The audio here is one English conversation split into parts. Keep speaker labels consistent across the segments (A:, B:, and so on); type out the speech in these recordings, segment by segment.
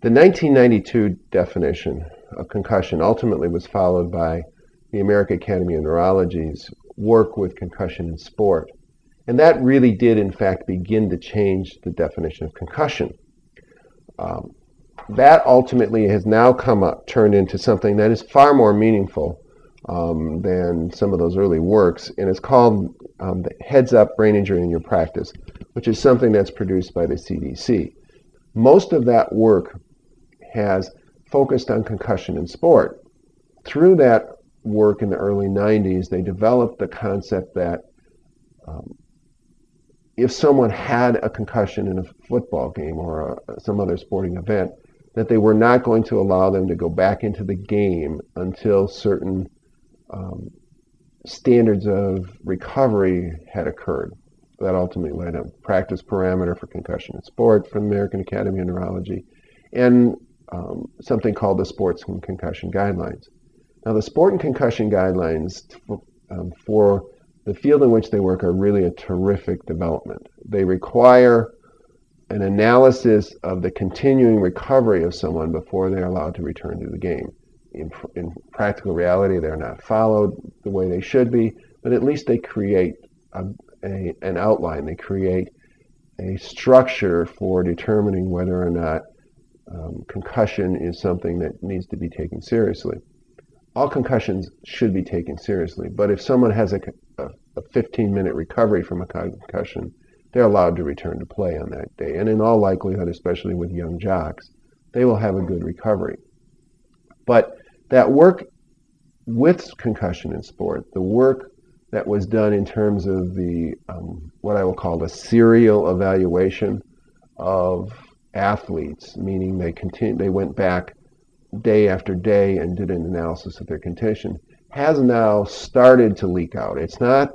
A: The 1992 definition of concussion ultimately was followed by the American Academy of Neurology's work with concussion in sport. And that really did, in fact, begin to change the definition of concussion. That ultimately has now turned into something that is far more meaningful than some of those early works, and it's called the heads-up brain injury in your practice, which is something that's produced by the CDC. Most of that work has focused on concussion in sport. Through that work in the early 90s, they developed the concept that if someone had a concussion in a football game or some other sporting event, that they were not going to allow them to go back into the game until certain standards of recovery had occurred. That ultimately led to a practice parameter for concussion in sport from the American Academy of Neurology, and something called the Sports and Concussion Guidelines. Now, the Sport and Concussion Guidelines for the field in which they work are really a terrific development. They require an analysis of the continuing recovery of someone before they're allowed to return to the game. In practical reality, they're not followed the way they should be, but at least they create an outline. They create a structure for determining whether or not concussion is something that needs to be taken seriously. All concussions should be taken seriously, but if someone has a 15-minute recovery from a concussion, they're allowed to return to play on that day. And in all likelihood, especially with young jocks, they will have a good recovery. But that work with concussion in sport, the work that was done in terms of the what I will call the serial evaluation of athletes, meaning they went back day after day and did an analysis of their condition, has now started to leak out. It's not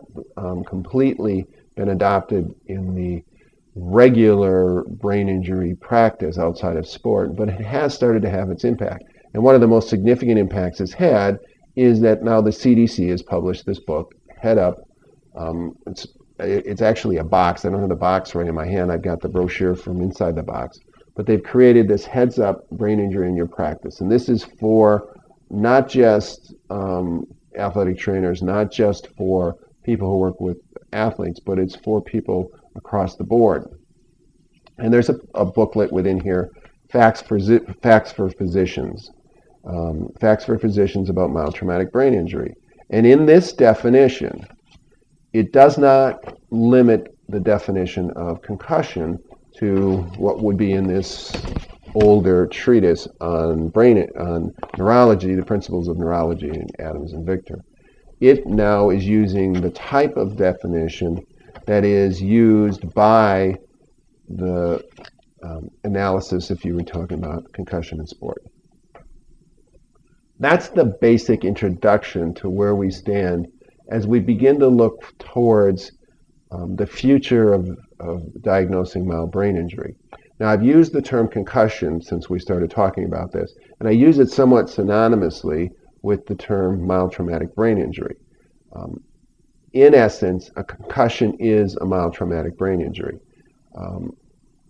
A: completely been adopted in the regular brain injury practice outside of sport, but it has started to have its impact. And one of the most significant impacts it's had is that now the CDC has published this book, Head Up. It's actually a box. I don't have the box right in my hand. I've got the brochure from inside the box. But they've created this Heads Up Brain Injury in Your Practice. And this is for not just athletic trainers, not just for people who work with athletes, but it's for people across the board. And there's a booklet within here, Facts for Physicians. Facts for Physicians about mild traumatic brain injury. And in this definition, it does not limit the definition of concussion to what would be in this older treatise on neurology, the principles of neurology in Adams and Victor. It now is using the type of definition that is used by the analysis if you were talking about concussion in sport. That's the basic introduction to where we stand as we begin to look towards the future of diagnosing mild brain injury. Now, I've used the term concussion since we started talking about this, and I use it somewhat synonymously with the term mild traumatic brain injury. In essence, a concussion is a mild traumatic brain injury.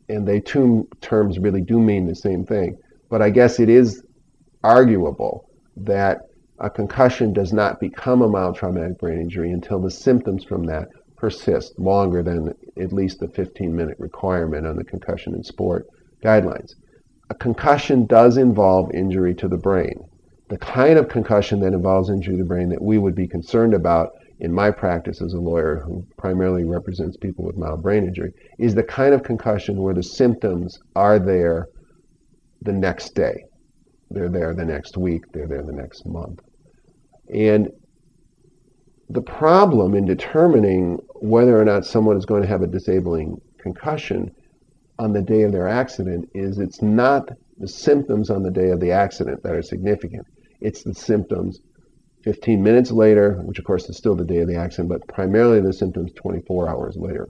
A: And they two terms really do mean the same thing. But I guess it is arguable that a concussion does not become a mild traumatic brain injury until the symptoms from that persist longer than at least the 15-minute requirement on the concussion in sport guidelines. A concussion does involve injury to the brain. The kind of concussion that involves injury to the brain that we would be concerned about in my practice as a lawyer who primarily represents people with mild brain injury is the kind of concussion where the symptoms are there the next day. They're there the next week, they're there the next month. And the problem in determining whether or not someone is going to have a disabling concussion on the day of their accident is it's not the symptoms on the day of the accident that are significant. It's the symptoms 15 minutes later, which of course is still the day of the accident, but primarily the symptoms 24 hours later.